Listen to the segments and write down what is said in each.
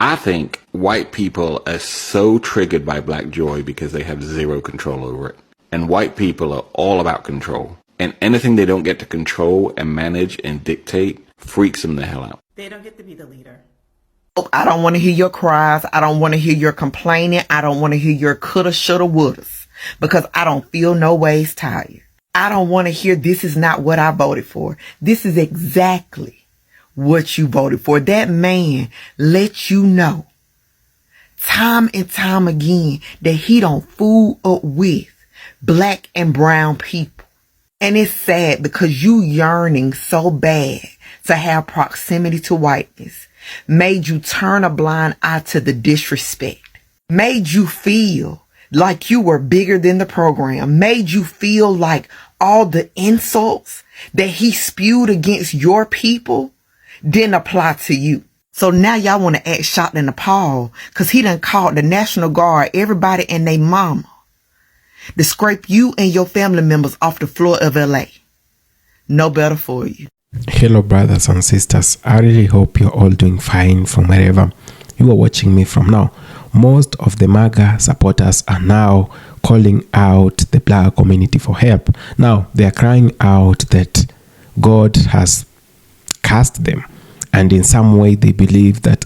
I think white people are so triggered by black joy because they have zero control over it. And white people are all about control. And anything they don't get to control and manage and dictate freaks them the hell out. They don't get to be the leader. I don't want to hear your cries. I don't want to hear your complaining. I don't want to hear your coulda, shoulda, wouldas. Because I don't feel no ways tired. I don't want to hear this is not what I voted for. This is exactly what you voted for. That man lets you know time and time again that he don't fool up with black and brown people. And it's sad because you yearning so bad to have proximity to whiteness made you turn a blind eye to the disrespect, made you feel like you were bigger than the program, made you feel like all the insults that he spewed against your people didn't apply to you. So now y'all want to act shocked and appalled because he done called the National Guard, everybody and they mama, to scrape you and your family members off the floor of LA. No better for you. Hello brothers and sisters, I really hope you're all doing fine from wherever you are watching me from now. Most of the MAGA supporters are now calling out the black community for help. Now they are crying out that God has cast them, and in some way they believe that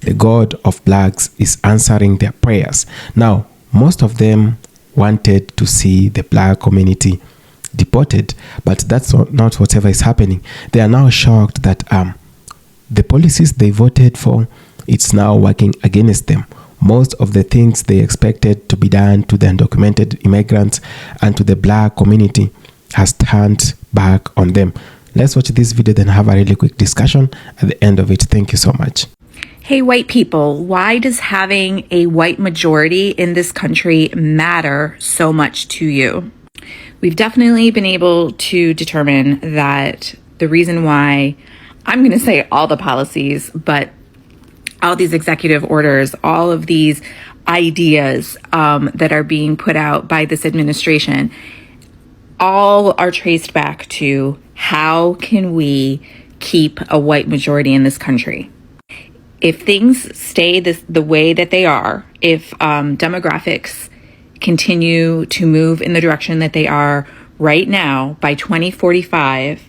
the God of blacks is answering their prayers. Now most of them wanted to see the black community deported, but that's not whatever is happening. They are now shocked that the policies they voted for, it's now working against them. Most of the things they expected to be done to the undocumented immigrants and to the black community has turned back on them. Let's watch this video, then have a really quick discussion at the end of it. Thank you so much. Hey, white people, why does having a white majority in this country matter so much to you? We've definitely been able to determine that the reason why, I'm going to say all the policies, but all these executive orders, all of these ideas that are being put out by this administration, all are traced back to how can we keep a white majority in this country? If things stay the way that they are, if demographics continue to move in the direction that they are right now, by 2045,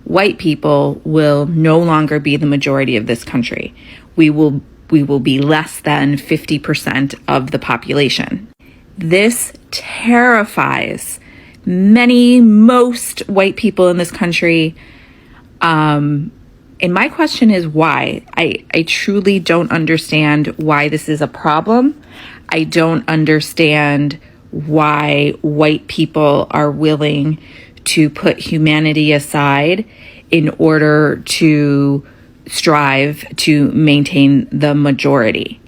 white people will no longer be the majority of this country. We will be less than 50% of the population. This terrifies most white people in this country. And my question is why? I truly don't understand why this is a problem. I don't understand why white people are willing to put humanity aside in order to strive to maintain the majority.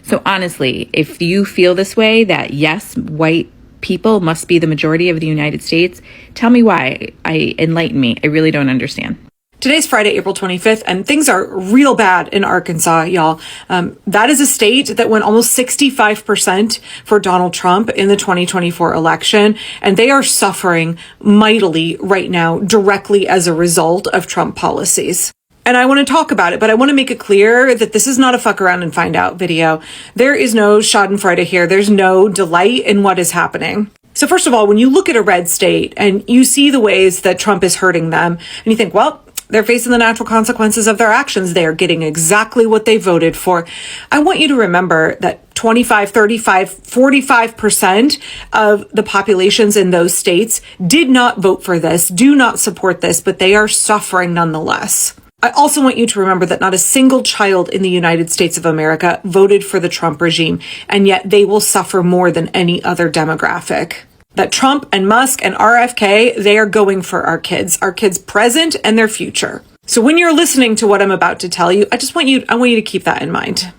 So honestly, if you feel this way, that yes, white people must be the majority of the United States, tell me why. Enlighten me. I really don't understand. Today's Friday, April 25th, and things are real bad in Arkansas, y'all. That is a state that went almost 65% for Donald Trump in the 2024 election, and they are suffering mightily right now directly as a result of Trump policies. And I want to talk about it, but I want to make it clear that this is not a fuck around and find out video. There is no schadenfreude here. There's no delight in what is happening. So first of all, when you look at a red state and you see the ways that Trump is hurting them, and you think, well, they're facing the natural consequences of their actions. They are getting exactly what they voted for. I want you to remember that 25, 35, 45% of the populations in those states did not vote for this, do not support this, but they are suffering nonetheless. I also want you to remember that not a single child in the United States of America voted for the Trump regime, and yet they will suffer more than any other demographic. That Trump and Musk and RFK, they are going for our kids present and their future. So when you're listening to what I'm about to tell you, I want you to keep that in mind.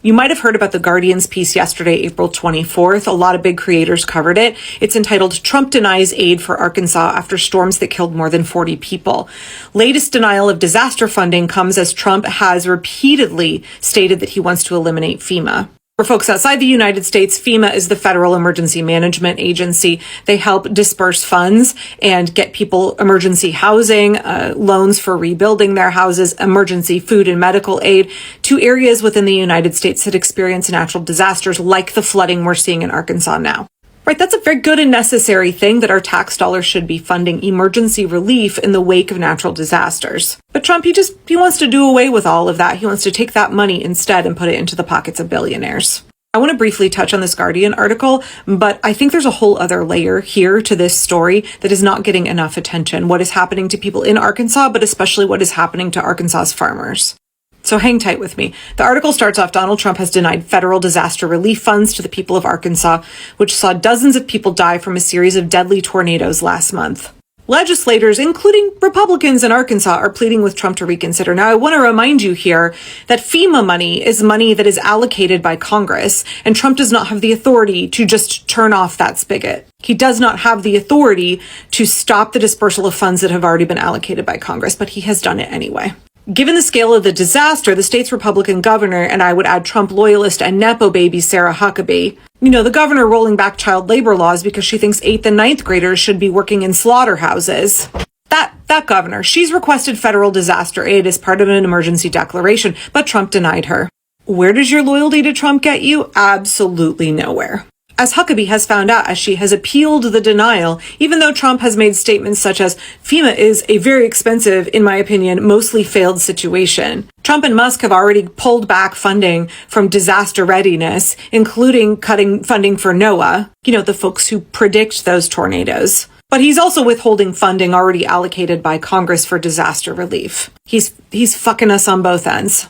You might have heard about the Guardian's piece yesterday, April 24th. A lot of big creators covered it. It's entitled, "Trump Denies Aid for Arkansas After Storms That Killed More Than 40 People." Latest denial of disaster funding comes as Trump has repeatedly stated that he wants to eliminate FEMA. For folks outside the United States, FEMA is the Federal Emergency Management Agency. They help disperse funds and get people emergency housing, loans for rebuilding their houses, emergency food and medical aid to areas within the United States that experience natural disasters like the flooding we're seeing in Arkansas now. Right, that's a very good and necessary thing that our tax dollars should be funding emergency relief in the wake of natural disasters. But Trump, he wants to do away with all of that. He wants to take that money instead and put it into the pockets of billionaires. I want to briefly touch on this Guardian article, but I think there's a whole other layer here to this story that is not getting enough attention. What is happening to people in Arkansas, but especially what is happening to Arkansas's farmers. So hang tight with me. The article starts off, Donald Trump has denied federal disaster relief funds to the people of Arkansas, which saw dozens of people die from a series of deadly tornadoes last month. Legislators, including Republicans in Arkansas, are pleading with Trump to reconsider. Now, I want to remind you here that FEMA money is money that is allocated by Congress, and Trump does not have the authority to just turn off that spigot. He does not have the authority to stop the dispersal of funds that have already been allocated by Congress, but he has done it anyway. Given the scale of the disaster, the state's Republican governor, and I would add Trump loyalist and Nepo baby Sarah Huckabee, the governor rolling back child labor laws because she thinks 8th and 9th graders should be working in slaughterhouses. That governor, she's requested federal disaster aid as part of an emergency declaration, but Trump denied her. Where does your loyalty to Trump get you? Absolutely nowhere. As Huckabee has found out as she has appealed the denial, even though Trump has made statements such as, FEMA is a very expensive, in my opinion, mostly failed situation. Trump and Musk have already pulled back funding from disaster readiness, including cutting funding for NOAA, the folks who predict those tornadoes. But he's also withholding funding already allocated by Congress for disaster relief. He's fucking us on both ends.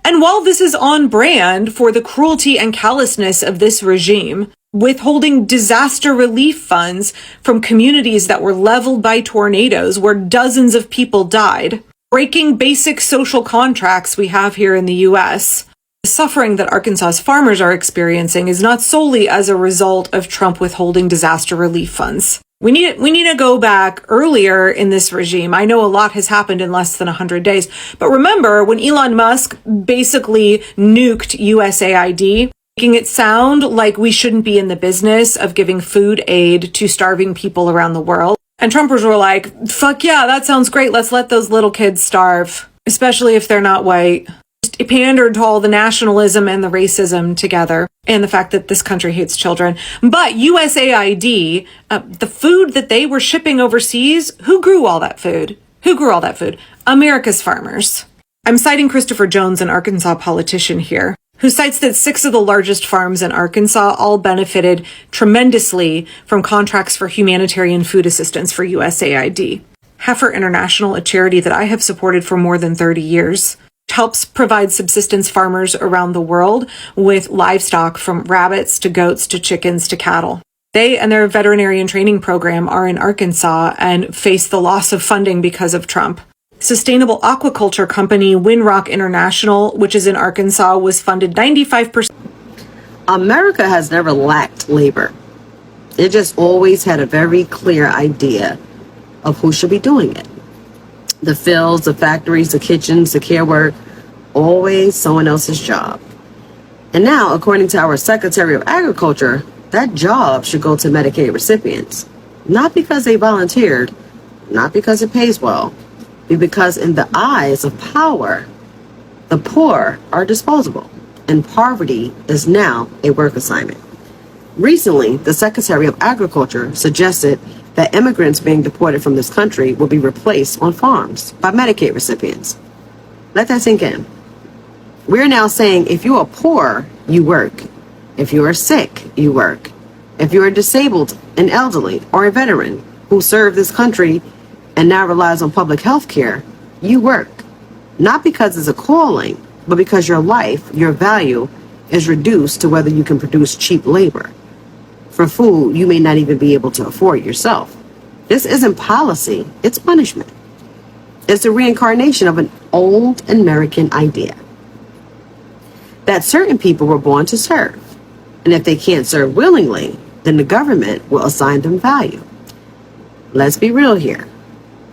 And while this is on brand for the cruelty and callousness of this regime, withholding disaster relief funds from communities that were leveled by tornadoes where dozens of people died, breaking basic social contracts we have here in the U.S., the suffering that Arkansas's farmers are experiencing is not solely as a result of Trump withholding disaster relief funds. We need to go back earlier in this regime. I know a lot has happened in less than 100 days, but remember when Elon Musk basically nuked USAID, making it sound like we shouldn't be in the business of giving food aid to starving people around the world. And Trumpers were like, fuck yeah, that sounds great. Let's let those little kids starve, especially if they're not white. It pandered to all the nationalism and the racism together and the fact that this country hates children. But USAID, the food that they were shipping overseas, who grew all that food? America's farmers. I'm citing Christopher Jones, an Arkansas politician here, who cites that 6 of the largest farms in Arkansas all benefited tremendously from contracts for humanitarian food assistance for USAID. Heifer International, a charity that I have supported for more than 30 years, helps provide subsistence farmers around the world with livestock from rabbits to goats to chickens to cattle. They and their veterinarian training program are in Arkansas and face the loss of funding because of Trump. Sustainable aquaculture company Windrock International, which is in Arkansas, was funded 95%. America has never lacked labor. It just always had a very clear idea of who should be doing it. The fields, the factories, the kitchens, the care work, always someone else's job. And now, according to our Secretary of Agriculture, that job should go to Medicaid recipients. Not because they volunteered, not because it pays well, but because in the eyes of power, the poor are disposable, and poverty is now a work assignment. Recently, the Secretary of Agriculture suggested that immigrants being deported from this country will be replaced on farms by Medicaid recipients. Let that sink in. We're now saying if you are poor, you work. If you are sick, you work. If you are disabled, an elderly, or a veteran who served this country and now relies on public health care, you work. Not because it's a calling, but because your life, your value, is reduced to whether you can produce cheap labor. For food you may not even be able to afford yourself. This isn't policy, it's punishment. It's the reincarnation of an old American idea that certain people were born to serve. And if they can't serve willingly, then the government will assign them value. Let's be real here.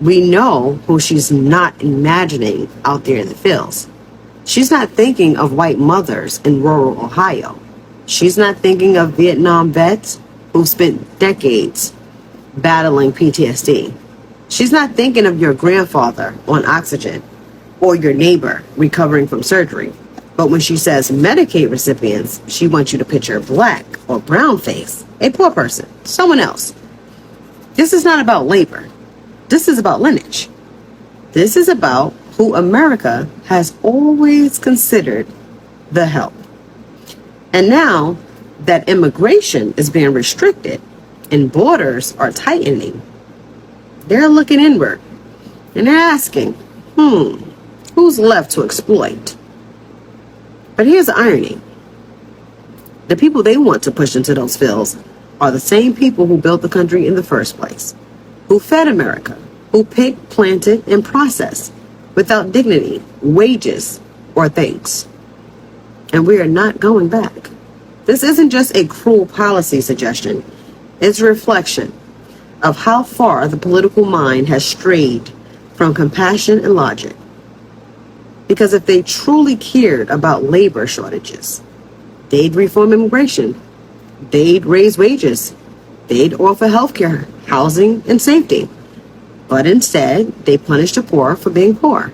We know who she's not imagining out there in the fields. She's not thinking of white mothers in rural Ohio. She's not thinking of Vietnam vets who spent decades battling PTSD. She's not thinking of your grandfather on oxygen or your neighbor recovering from surgery. But when she says Medicaid recipients, she wants you to picture black or brown face, a poor person, someone else. This is not about labor. This is about lineage. This is about who America has always considered the help. And now that immigration is being restricted and borders are tightening, they're looking inward and they're asking, who's left to exploit? But here's the irony. The people they want to push into those fields are the same people who built the country in the first place, who fed America, who picked, planted, and processed without dignity, wages, or thanks. And we are not going back. This isn't just a cruel policy suggestion. It's a reflection of how far the political mind has strayed from compassion and logic. Because if they truly cared about labor shortages, they'd reform immigration, they'd raise wages, they'd offer healthcare, housing, and safety. But instead, they punish the poor for being poor,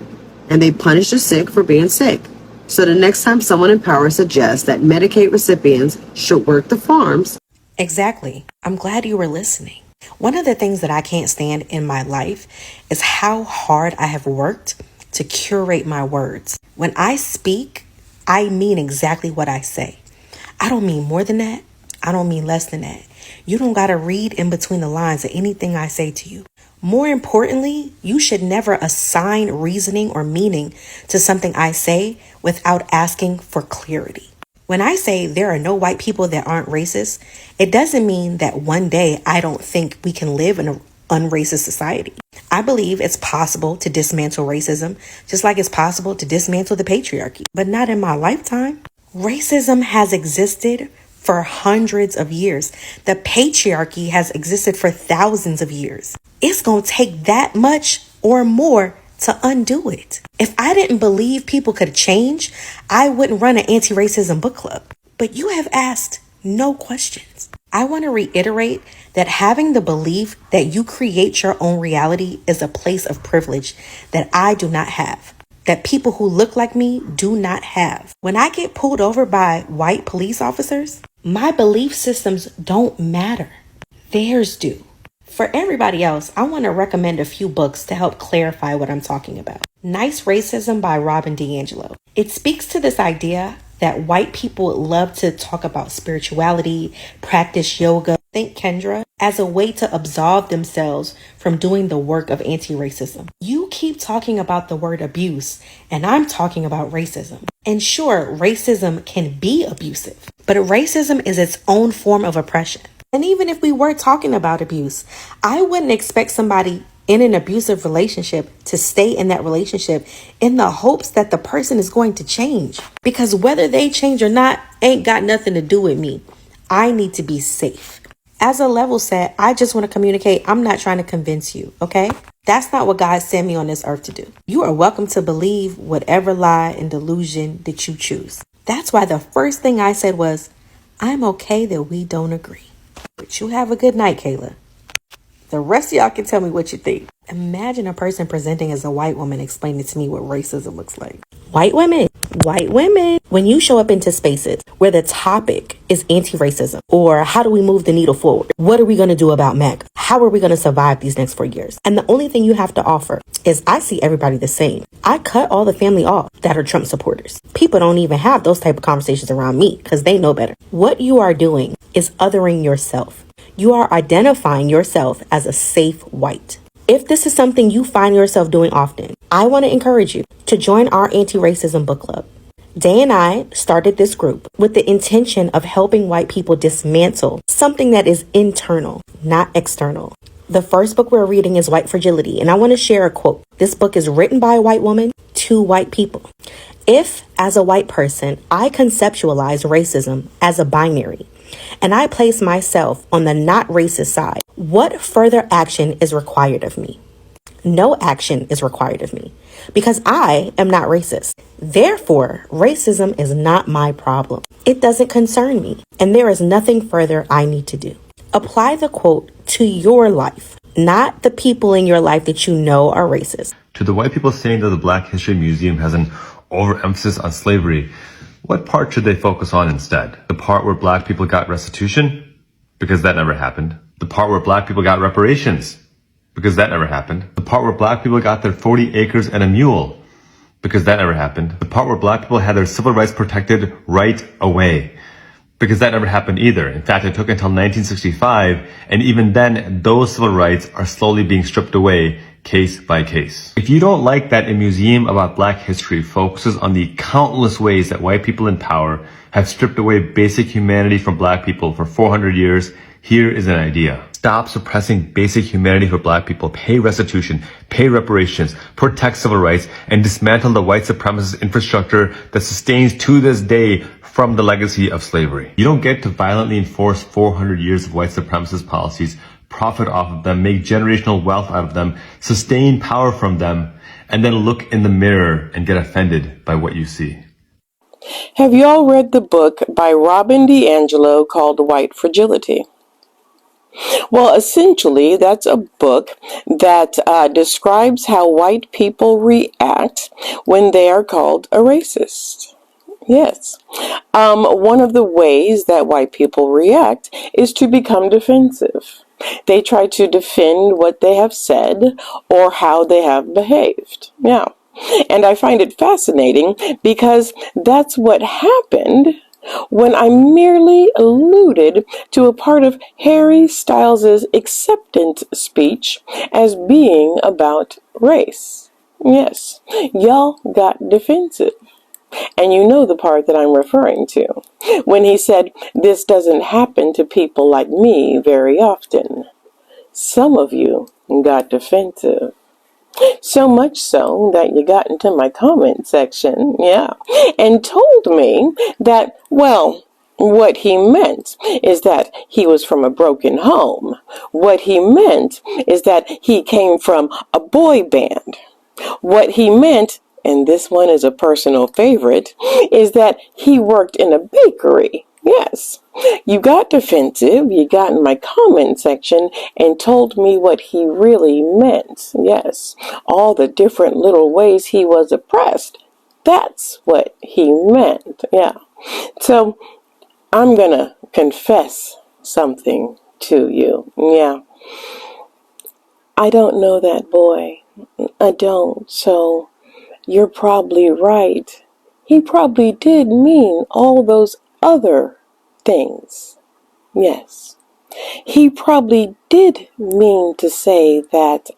and they punish the sick for being sick. So the next time someone in power suggests that Medicaid recipients should work the farms. Exactly. I'm glad you were listening. One of the things that I can't stand in my life is how hard I have worked to curate my words. When I speak, I mean exactly what I say. I don't mean more than that. I don't mean less than that. You don't got to read in between the lines of anything I say to you. More importantly, you should never assign reasoning or meaning to something I say without asking for clarity. When I say there are no white people that aren't racist, it doesn't mean that one day I don't think we can live in an unracist society. I believe it's possible to dismantle racism, just like it's possible to dismantle the patriarchy, but not in my lifetime. Racism has existed for hundreds of years. The patriarchy has existed for thousands of years. It's going to take that much or more to undo it. If I didn't believe people could change, I wouldn't run an anti-racism book club. But you have asked no questions. I want to reiterate that having the belief that you create your own reality is a place of privilege that I do not have, that people who look like me do not have. When I get pulled over by white police officers, my belief systems don't matter. Theirs do. For everybody else, I want to recommend a few books to help clarify what I'm talking about. Nice Racism by Robin DiAngelo. It speaks to this idea that white people love to talk about spirituality, practice yoga, think Kendra, as a way to absolve themselves from doing the work of anti-racism. You keep talking about the word abuse, and I'm talking about racism. And sure, racism can be abusive, but racism is its own form of oppression. And even if we were talking about abuse, I wouldn't expect somebody in an abusive relationship to stay in that relationship in the hopes that the person is going to change. Because whether they change or not ain't got nothing to do with me. I need to be safe. As a level set, I just want to communicate. I'm not trying to convince you, okay? That's not what God sent me on this earth to do. You are welcome to believe whatever lie and delusion that you choose. That's why the first thing I said was, I'm okay that we don't agree. But you have a good night, Kayla. The rest of y'all can tell me what you think. Imagine a person presenting as a white woman explaining to me what racism looks like. White women. When you show up into spaces where the topic is anti-racism or how do we move the needle forward? What are we going to do about MAGA? How are we going to survive these next 4 years? And the only thing you have to offer is I see everybody the same. I cut all the family off that are Trump supporters. People don't even have those type of conversations around me because they know better. What you are doing is othering yourself. You are identifying yourself as a safe white. If this is something you find yourself doing often, I want to encourage you to join our anti-racism book club. Day and I started this group with the intention of helping white people dismantle something that is internal, not external. The first book we're reading is White Fragility, and I want to share a quote. This book is written by a white woman to white people. If, as a white person, I conceptualize racism as a binary, and I place myself on the not racist side, what further action is required of me? no action is required of me because I am not racist. Therefore, racism is not my problem. It doesn't concern me, and there is nothing further I need to do. Apply the quote to your life, not the people in your life that you know are racist. To the white people saying that the Black History Museum has an overemphasis on slavery, what part should they focus on instead? The part where black people got restitution? Because that never happened. The part where black people got reparations? Because that never happened. The part where black people got their 40 acres and a mule? Because that never happened. The part where black people had their civil rights protected right away? Because that never happened either. In fact, it took until 1965, and even then, those civil rights are slowly being stripped away case by case. If you don't like that a museum about black history focuses on the countless ways that white people in power have stripped away basic humanity from black people for 400 years, here is an idea. Stop suppressing basic humanity for black people, pay restitution, pay reparations, protect civil rights, and dismantle the white supremacist infrastructure that sustains to this day from the legacy of slavery. You don't get to violently enforce 400 years of white supremacist policies, profit off of them, make generational wealth out of them, sustain power from them, and then look in the mirror and get offended by what you see. Have you all read the book by Robin DiAngelo called White Fragility? Well, essentially, that's a book that describes how white people react when they are called a racist. Yes. One of the ways that white people react is to become defensive. They try to defend what they have said or how they have behaved. Yeah. And I find it fascinating because that's what happened when I merely alluded to a part of Harry Styles' acceptance speech as being about race. Yes, y'all got defensive. And you know the part that I'm referring to, when he said, "This doesn't happen to people like me very often." Some of you got defensive. So much so that you got into my comment section, and told me that, well, what he meant is that he was from a broken home. What he meant is that he came from a boy band. What he meant, and this one is a personal favorite, is that he worked in a bakery. Yes, you got defensive, you got in my comment section and told me what he really meant. Yes, all the different little ways he was oppressed. That's what he meant. Yeah. So I'm going to confess something to you. Yeah. I don't know that boy. I don't. So you're probably right. He probably did mean all those other things. Yes. He probably did mean to say that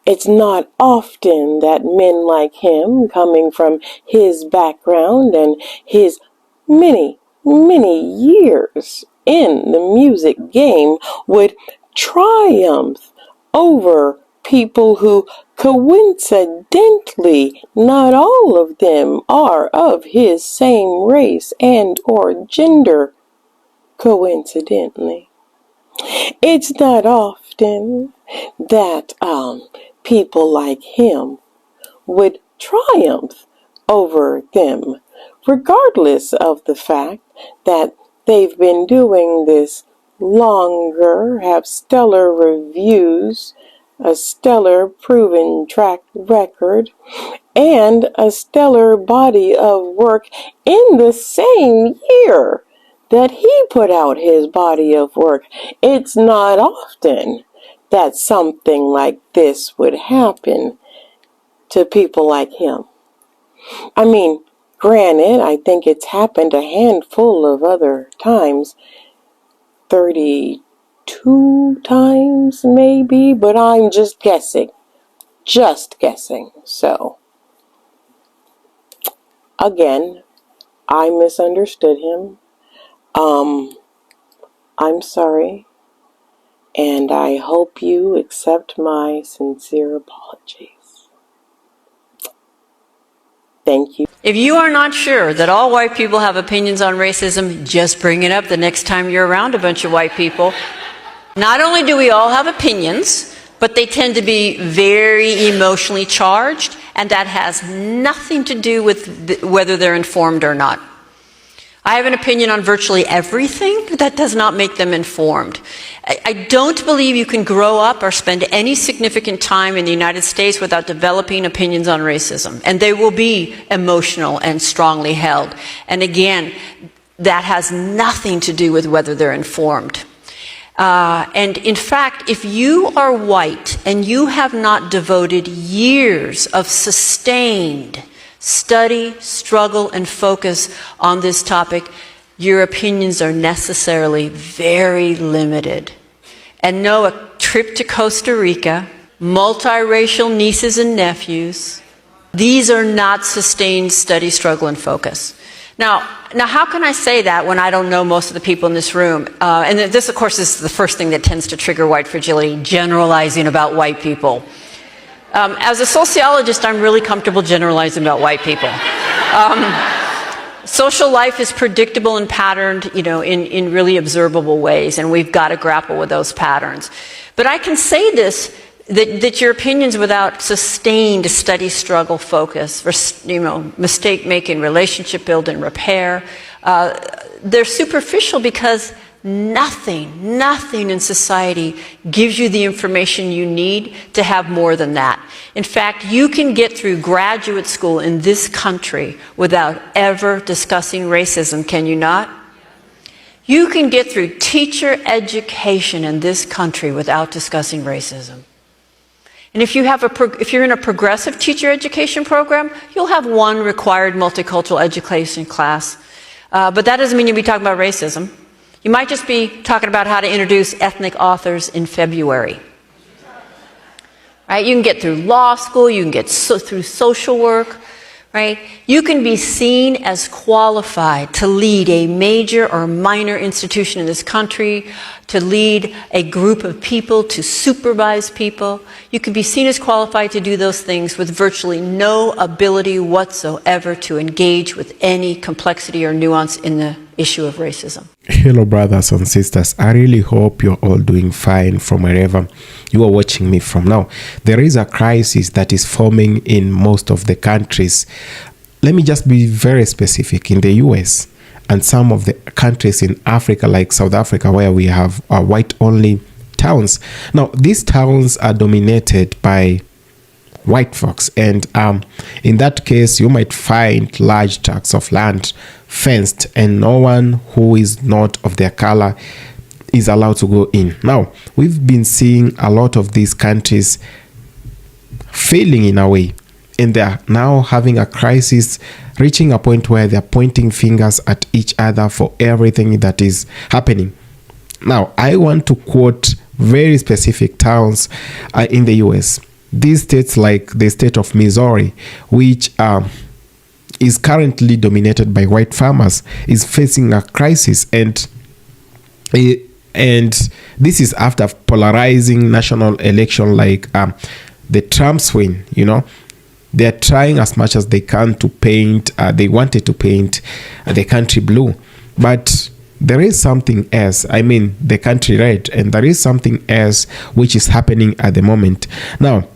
it's not often that men like him, coming from his background and his many, many years in the music game, would triumph over people who coincidentally, not all of them are of his same race and or gender. Coincidentally. It's not often that people like him would triumph over them, regardless of the fact that they've been doing this longer, have stellar reviews, a stellar proven track record, and a stellar body of work in the same year that he put out his body of work. It's not often that something like this would happen to people like him. I mean, granted, I think it's happened a handful of other times, 32 times maybe, but I'm just guessing. So, again, I misunderstood him. I'm sorry, and I hope you accept my sincere apologies. Thank you. If you are not sure that all white people have opinions on racism, just bring it up the next time you're around a bunch of white people. Not only do we all have opinions, but they tend to be very emotionally charged, and that has nothing to do with whether they're informed or not. I have an opinion on virtually everything, but that does not make them informed. I don't believe you can grow up or spend any significant time in the United States without developing opinions on racism, and they will be emotional and strongly held. And again, that has nothing to do with whether they're informed. And in fact, if you are white and you have not devoted years of sustained study, struggle, and focus on this topic, your opinions are necessarily very limited. And no, a trip to Costa Rica, multiracial nieces and nephews, these are not sustained study, struggle, and focus. Now, how can I say that when I don't know most of the people in this room? And this, of course, is the first thing that tends to trigger white fragility, generalizing about white people. As a sociologist, I'm really comfortable generalizing about white people. Social life is predictable and patterned, in really observable ways, and we've got to grapple with those patterns. But I can say this, that your opinions without sustained study, struggle, focus, mistake making, relationship building, repair, they're superficial because nothing in society gives you the information you need to have more than that. In fact, you can get through graduate school in this country without ever discussing racism, can you not? You can get through teacher education in this country without discussing racism. And if you're in a progressive teacher education program, you'll have one required multicultural education class. But that doesn't mean you'll be talking about racism. You might just be talking about how to introduce ethnic authors in February. Right? You can get through law school, you can get through social work, right? You can be seen as qualified to lead a major or minor institution in this country, to lead a group of people, to supervise people. You can be seen as qualified to do those things with virtually no ability whatsoever to engage with any complexity or nuance in the issue of racism. Hello, brothers and sisters. I really hope you're all doing fine from wherever you are watching me from now. There is a crisis that is forming in most of the countries. Let me just be very specific. In the US and some of the countries in Africa, like South Africa, where we have white-only towns. Now, these towns are dominated by white folks, and in that case, you might find large tracts of land fenced, and no one who is not of their color is allowed to go in. Now, we've been seeing a lot of these countries failing in a way, and they're now having a crisis, reaching a point where they're pointing fingers at each other for everything that is happening. Now, I want to quote very specific towns in the US. These states, like the state of Missouri, which is currently dominated by white farmers, is facing a crisis, and this is after polarizing national election like the Trumps win. They're trying as much as they can to paint, they wanted to paint the country blue, but there is something else, the country red, and there is something else which is happening at the moment. Now,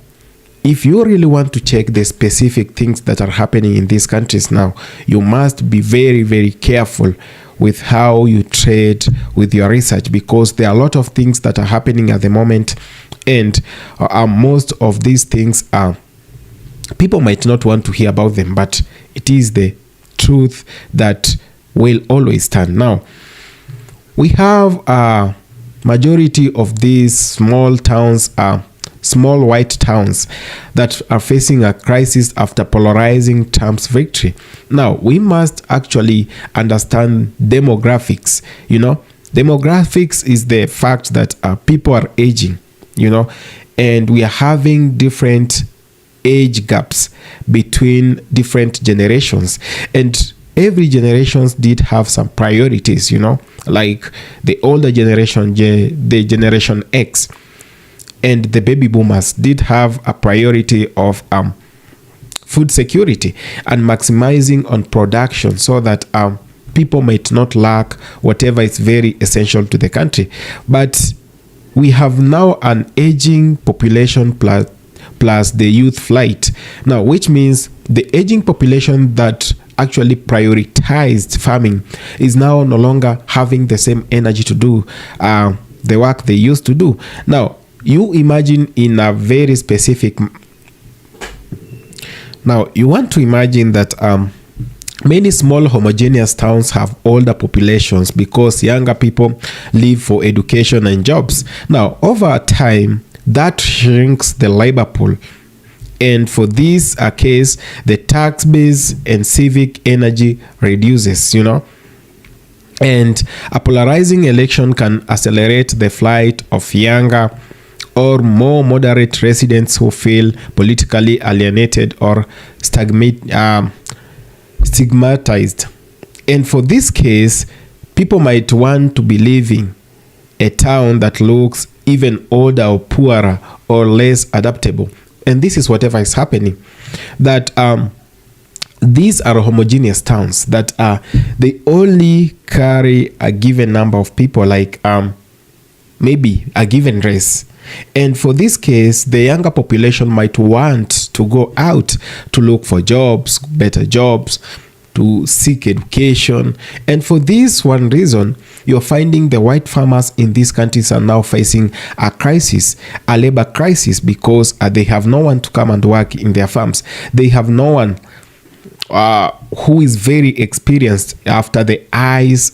if you really want to check the specific things that are happening in these countries now, you must be very, very careful with how you trade with your research, because there are a lot of things that are happening at the moment, and most of these things are people might not want to hear about them, but it is the truth that will always stand. Now, we have a majority of these small towns, small white towns that are facing a crisis after polarizing Trump's victory. Now, we must actually understand demographics. Demographics is the fact that people are aging, and we are having different age gaps between different generations, and every generation did have some priorities, like the older generation, the generation X, and the baby boomers did have a priority of food security and maximizing on production so that people might not lack whatever is very essential to the country. But we have now an aging population plus the youth flight. Now, which means the aging population that actually prioritized farming is now no longer having the same energy to do the work they used to do. Now, you imagine in a very specific... Now, you want to imagine that many small homogeneous towns have older populations because younger people leave for education and jobs. Now, over time, that shrinks the labor pool. And for this case, the tax base and civic energy reduces, And a polarizing election can accelerate the flight of younger or more moderate residents who feel politically alienated or stigmatized. And for this case, people might want to be living a town that looks even older or poorer or less adaptable. And this is whatever is happening. That these are homogeneous towns that they only carry a given number of people, like maybe a given race. And for this case, the younger population might want to go out to look for jobs, better jobs, to seek education. And for this one reason, you're finding the white farmers in these countries are now facing a crisis, a labor crisis, because they have no one to come and work in their farms. They have no one who is very experienced after the ICE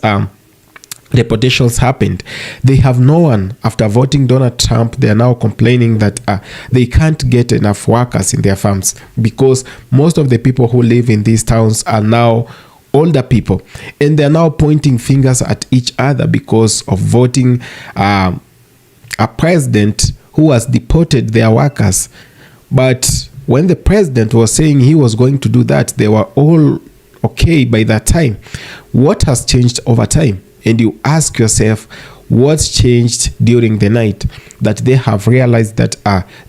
deportations happened. They have no one. After voting Donald Trump, they are now complaining that they can't get enough workers in their farms because most of the people who live in these towns are now older people, and they're now pointing fingers at each other because of voting a president who has deported their workers. But when the president was saying he was going to do that, they were all okay by that time. What has changed over time? And you ask yourself, what's changed during the night that they have realized that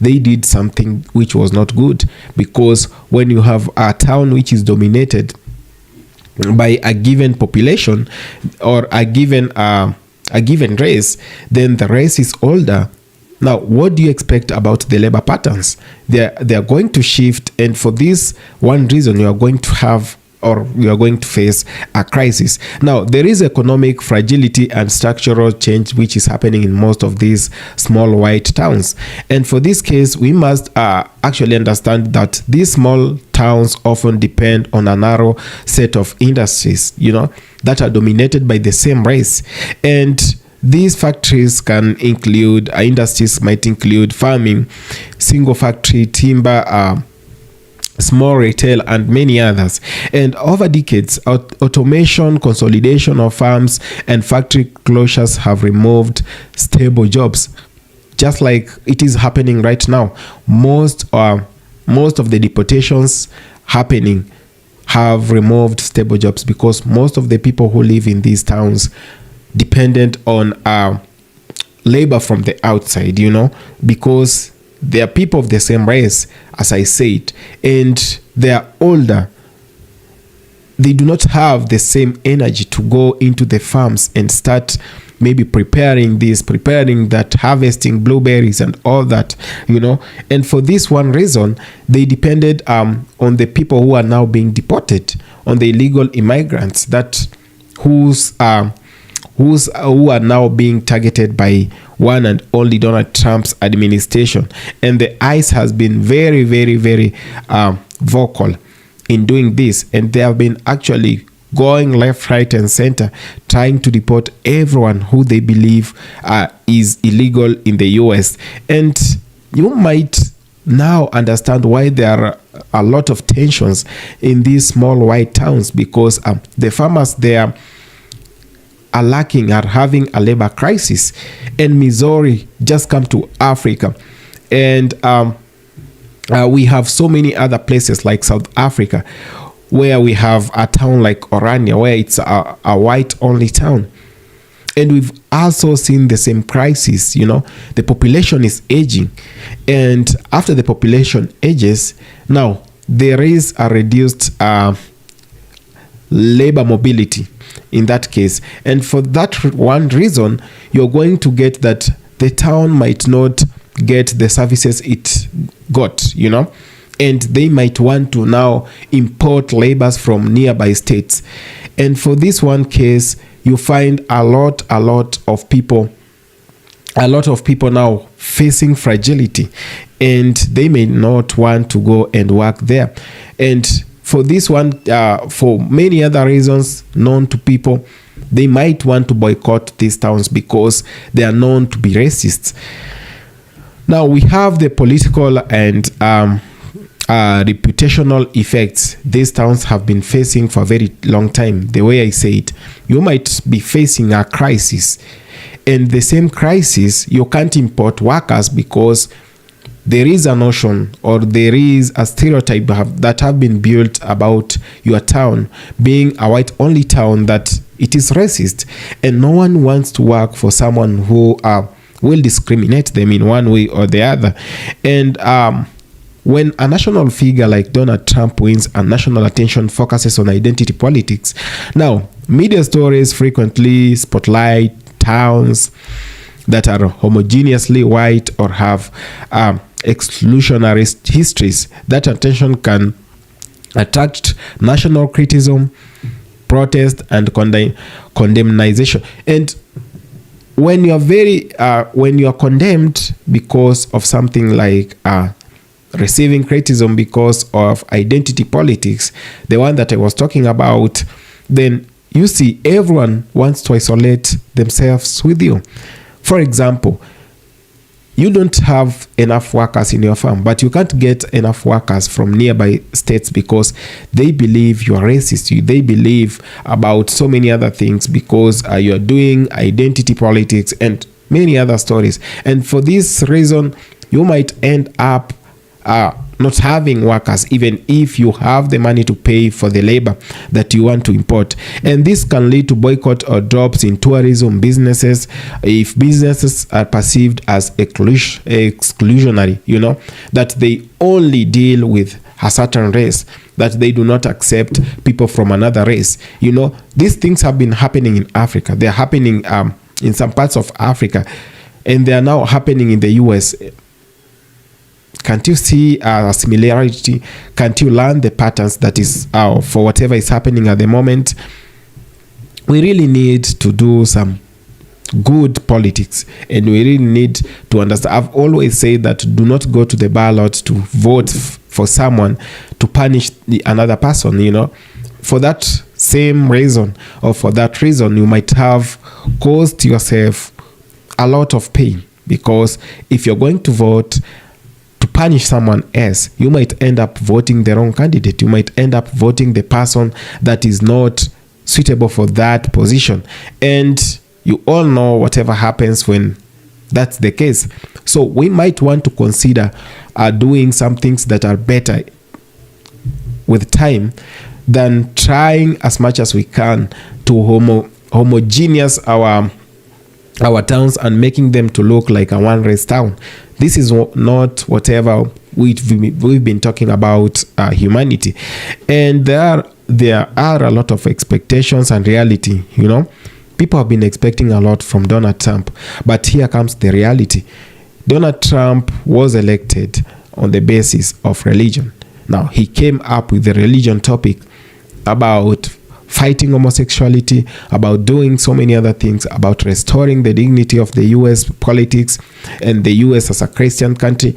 they did something which was not good? Because when you have a town which is dominated by a given population or a given race, then the race is older. Now, what do you expect about the labor patterns? They are going to shift, and for this one reason, you are going to have, or we are going to face a crisis. Now, there is economic fragility and structural change which is happening in most of these small white towns. And for this case, we must actually understand that these small towns often depend on a narrow set of industries, that are dominated by the same race. And these factories can include, industries might include farming, single factory, timber, small retail, and many others. And over decades, automation, consolidation of farms, and factory closures have removed stable jobs, just like it is happening right now. Most of the deportations happening have removed stable jobs because most of the people who live in these towns dependent on labor from the outside, because they are people of the same race, as I said, and they are older. They do not have the same energy to go into the farms and start maybe preparing that, harvesting blueberries and all that, And for this one reason, they depended on the people who are now being deported, on the illegal immigrants who are now being targeted by one and only Donald Trump's administration. And the ICE has been very, very, very vocal in doing this. And they have been actually going left, right, and center, trying to deport everyone who they believe is illegal in the US. And you might now understand why there are a lot of tensions in these small white towns, because the farmers there are having a labor crisis. And Missouri just come to Africa, and we have so many other places like South Africa where we have a town like Orania where it's a white only town. And we've also seen the same crisis. The population is aging, and after the population ages, now there is a reduced labor mobility in that case. And for that one reason, you're going to get that the town might not get the services it got, and they might want to now import laborers from nearby states. And for this one case, you find a lot of people now facing fragility, and they may not want to go and work there. And for this one, for many other reasons known to people, they might want to boycott these towns because they are known to be racist. Now we have the political and reputational effects these towns have been facing for a very long time. The way I say it, you might be facing a crisis. In the same crisis, you can't import workers because there is a notion or there is a stereotype that have been built about your town being a white-only town, that it is racist, and no one wants to work for someone who will discriminate them in one way or the other. And when a national figure like Donald Trump wins and national attention focuses on identity politics, now media stories frequently spotlight towns that are homogeneously white or have exclusionary histories. That attention can attract national criticism, protest, and condemnation. And when you are condemned because of something like receiving criticism because of identity politics, the one that I was talking about, then you see everyone wants to isolate themselves with you. For example, you don't have enough workers in your farm, but you can't get enough workers from nearby states because they believe you are racist. They believe about so many other things because you are doing identity politics and many other stories. And for this reason, you might end up not having workers, even if you have the money to pay for the labor that you want to import. And this can lead to boycott or drops in tourism businesses if businesses are perceived as exclusionary, that they only deal with a certain race, that they do not accept people from another race. These things have been happening in Africa. They're happening in some parts of Africa, and they are now happening in the US. Can't you see a similarity? Can't you learn the patterns that is for whatever is happening at the moment? We really need to do some good politics, and we really need to understand. I've always said that do not go to the ballot to vote for someone to punish another person, For that same reason, or for that reason, you might have caused yourself a lot of pain, because if you're going to vote to punish someone else, you might end up voting the wrong candidate. You might end up voting the person that is not suitable for that position. And you all know whatever happens when that's the case. So we might want to consider doing some things that are better with time than trying as much as we can to homogeneous our towns and making them to look like a one-race town. This is not whatever we've been talking about humanity. And there are a lot of expectations and reality, People have been expecting a lot from Donald Trump. But here comes the reality. Donald Trump was elected on the basis of religion. Now, he came up with the religion topic about fighting homosexuality, about doing so many other things, about restoring the dignity of the U.S. politics and the U.S. as a Christian country.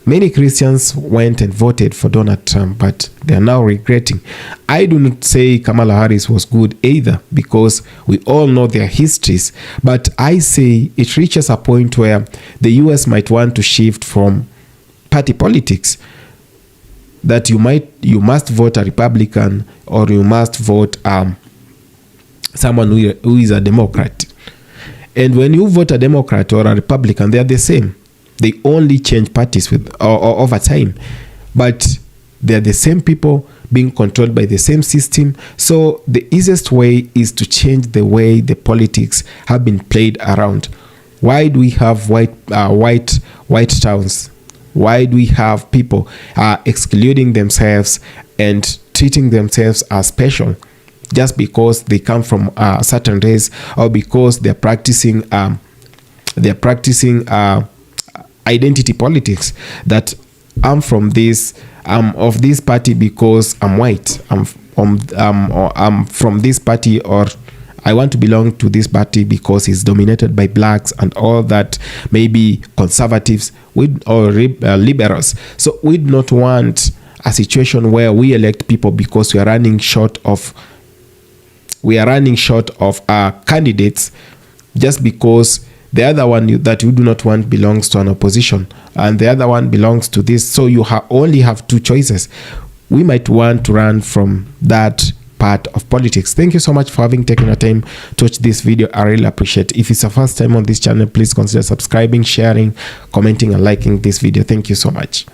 Many Christians went and voted for Donald Trump, but they are now regretting. I do not say Kamala Harris was good either, because we all know their histories, but I say it reaches a point where the U.S. might want to shift from party politics, that you must vote a Republican or you must vote someone who is a Democrat. And when you vote a Democrat or a Republican, they are the same. They only change parties over time, but they are the same people being controlled by the same system. So the easiest way is to change the way the politics have been played around. Why do we have white towns? Why do we have people excluding themselves and treating themselves as special just because they come from a certain race, or because they're practicing They're practicing identity politics, that I'm from this, I'm of this party because I'm white, or I'm from this party, or I want to belong to this party because it's dominated by blacks and all that, maybe conservatives or liberals. So we do not want a situation where we elect people because we are running short of candidates, just because the other one that you do not want belongs to an opposition and the other one belongs to this. So you only have two choices. We might want to run from that part of politics. Thank you so much for having taken the time to watch this video. I really appreciate it. If it's the first time on this channel, please consider subscribing, sharing, commenting, and liking this video. Thank you so much.